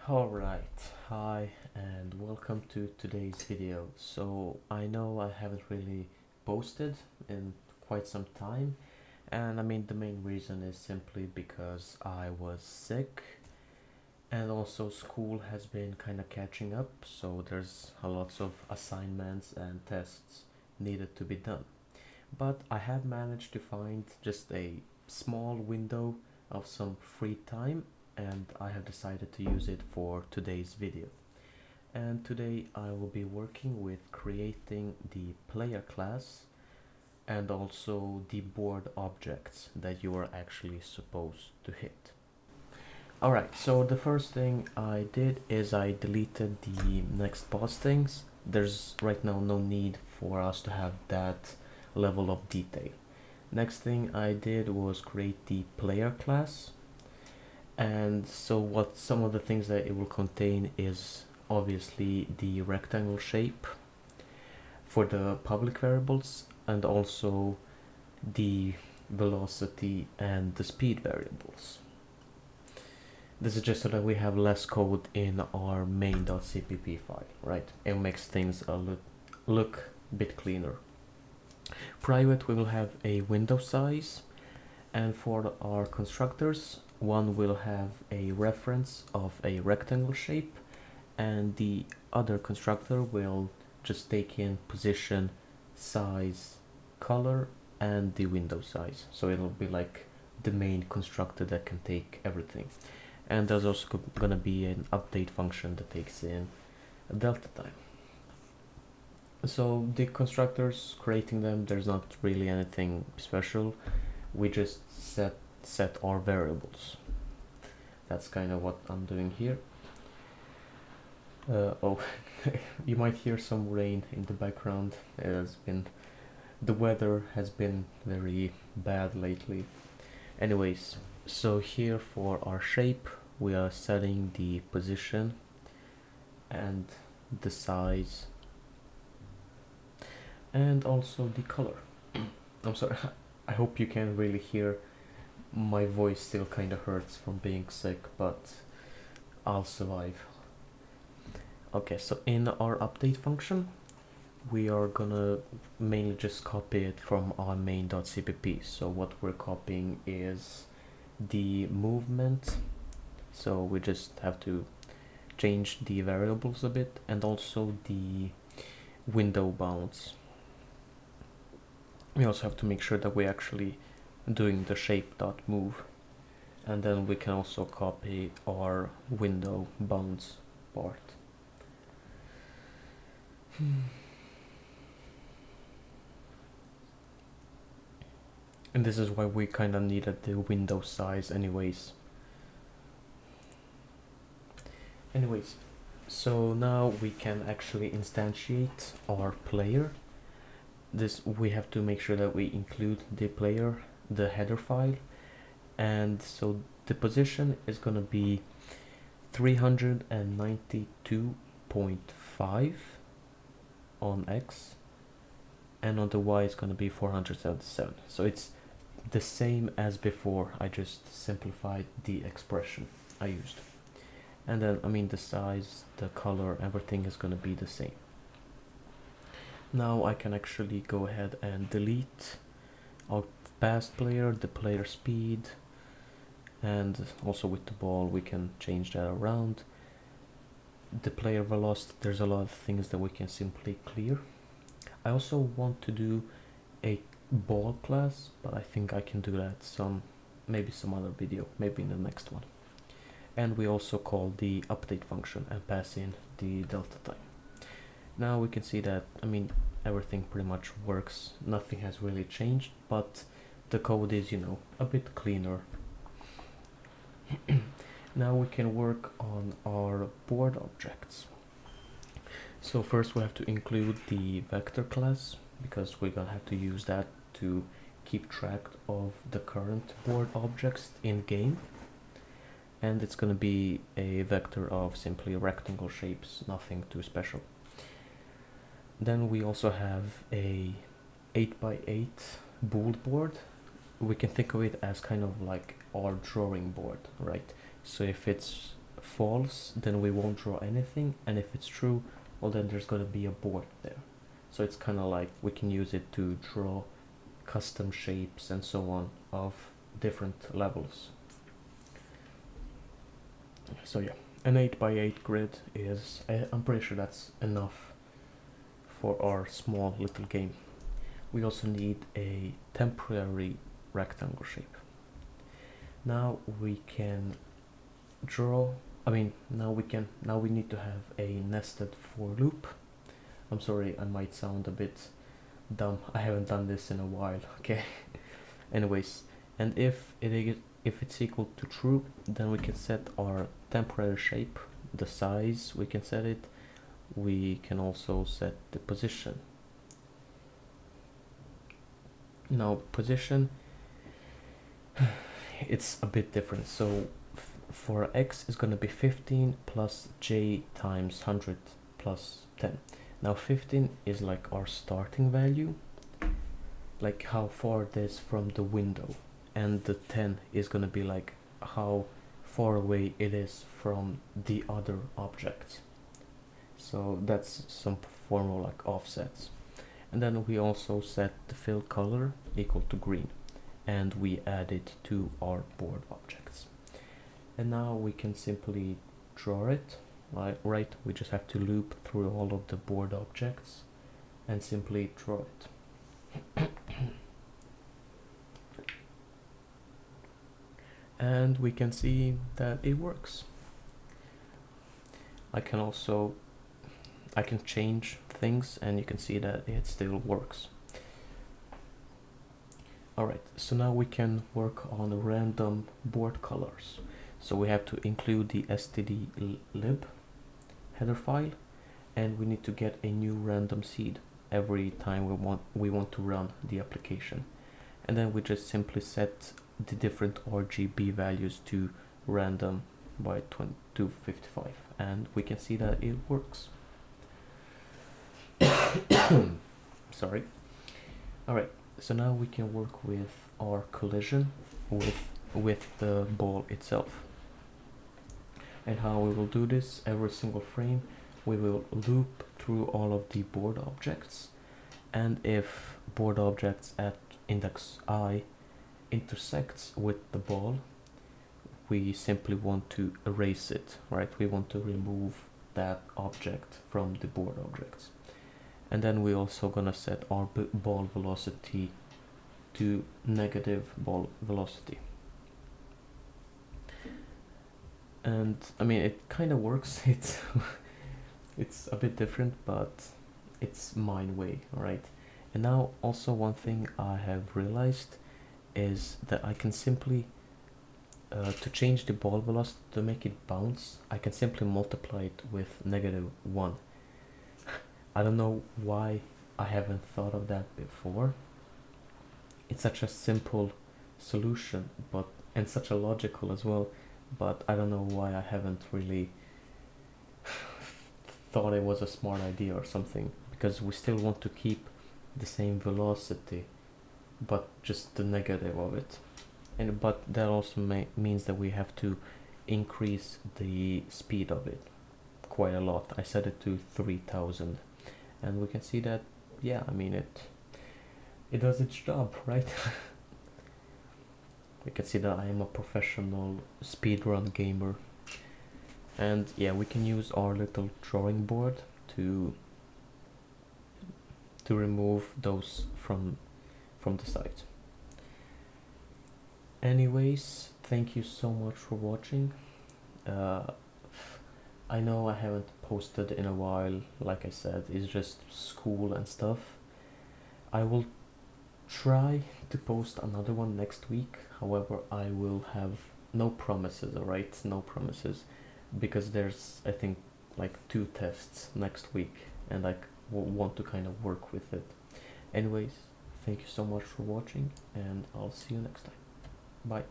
Alright, hi and welcome to today's video. So I know I haven't really posted in quite some time, and the main reason is simply because I was sick, and also school has been kind of catching up, so there's a lots of assignments and tests needed to be done. But I have managed to find just a small window of some free time, and I have decided to use it for today's video. And today I will be working with creating the player class and also the board objects that you are actually supposed to hit. Alright, so the first thing I did is I deleted the next postings. There's right now no need for us to have that level of detail. Next thing I did was create the player class, and so what some of the things that it will contain is obviously the rectangle shape for the public variables, and also the velocity and the speed variables. This is just so that we have less code in our main.cpp file, right? It makes things look a bit cleaner. Private, we will have a window size, and for our constructors, one will have a reference of a rectangle shape, and the other constructor will just take in position, size, color, and the window size. So it'll be like the main constructor that can take everything. And there's also gonna be an update function that takes in delta time. So the constructors, creating them, there's not really anything special. We just set our variables. That's kind of what I'm doing here. Oh, you might hear some rain in the background. The weather has been very bad lately. Anyways, so here for our shape, we are setting the position and the size and also the color. I'm sorry, I hope you can really hear. My voice still kind of hurts from being sick, but I'll survive. Okay, so in our update function, we are gonna mainly just copy it from our main.cpp. So what we're copying is the movement, so we just have to change the variables a bit, and also the window bounds. We also have to make sure that we're actually doing the shape.move, and then we can also copy our window bounds part. And this is why we kind of needed the window size anyways. So now we can actually instantiate our player. We have to make sure that we include the player, the header file, and so the position is going to be 392.5 on X, and on the Y is going to be 477. So it's the same as before. I just simplified the expression I used, and then the size, the color, everything is going to be the same. Now I can actually go ahead and delete our past player, the player speed, and also with the ball we can change that around. The player velocity, there's a lot of things that we can simply clear. I also want to do a ball class, but I think I can do that maybe some other video, maybe in the next one. And we also call the update function and pass in the delta time. Now we can see that everything pretty much works. Nothing has really changed, but the code is a bit cleaner. Now we can work on our board objects. So first we have to include the vector class, because we're gonna have to use that to keep track of the current board objects in game, and it's gonna be a vector of simply rectangle shapes, nothing too special. Then we also have a 8x8 booled board. We can think of it as kind of like our drawing board, right? So if it's false, then we won't draw anything, and if it's true, well, then there's going to be a board there. So it's kind of like we can use it to draw custom shapes and so on of different levels. So yeah, an 8x8 grid is, I'm pretty sure that's enough for our small little game. We also need a temporary rectangle shape. Now we can draw, now we need to have a nested for loop. I'm sorry, I might sound a bit dumb, I haven't done this in a while, okay? Anyways, and if it's equal to true, then we can set our temporary shape, the size, we can set it. We can also set the position. Now position, it's a bit different. So for x is going to be 15 plus j times 100 plus 10. Now 15 is like our starting value, like how far it is from the window, and the 10 is going to be like how far away it is from the other objects. So that's some form of like offsets. And then we also set the fill color equal to green, and we add it to our board objects. And now we can simply draw it, right? We just have to loop through all of the board objects and simply draw it. And we can see that it works. I can change things, and you can see that it still works. Alright, so now we can work on random board colors. So we have to include the std_lib header file, and we need to get a new random seed every time we want to run the application. And then we just simply set the different RGB values to random by 255, and we can see that it works. Sorry. Alright, so now we can work with our collision with the ball itself. And how we will do this, every single frame we will loop through all of the board objects, and if board objects at index I intersects with the ball, we simply want to erase it, right? We want to remove that object from the board objects. And then we also gonna set our ball velocity to negative ball velocity. And I mean, it kind of works. It's a bit different, but it's my way, right? And now also one thing I have realized is that I can simply to change the ball velocity, to make it bounce, I can simply multiply it with -1. I don't know why I haven't thought of that before. It's such a simple solution, and such a logical as well, but I don't know why I haven't really thought it was a smart idea or something, because we still want to keep the same velocity, but just the negative of it. But that also means that we have to increase the speed of it quite a lot. I set it to 3000, and we can see that, yeah, I mean, it does its job, right? We can see that I am a professional speedrun gamer. And yeah, we can use our little drawing board to remove those from the site. Anyways, thank you so much for watching. I know I haven't posted in a while, like I said, it's just school and stuff. I will try to post another one next week, however I will have no promises, alright? No promises, because there's, I think, like 2 tests next week, and I want to kind of work with it. Anyways, thank you so much for watching, and I'll see you next time. Bye.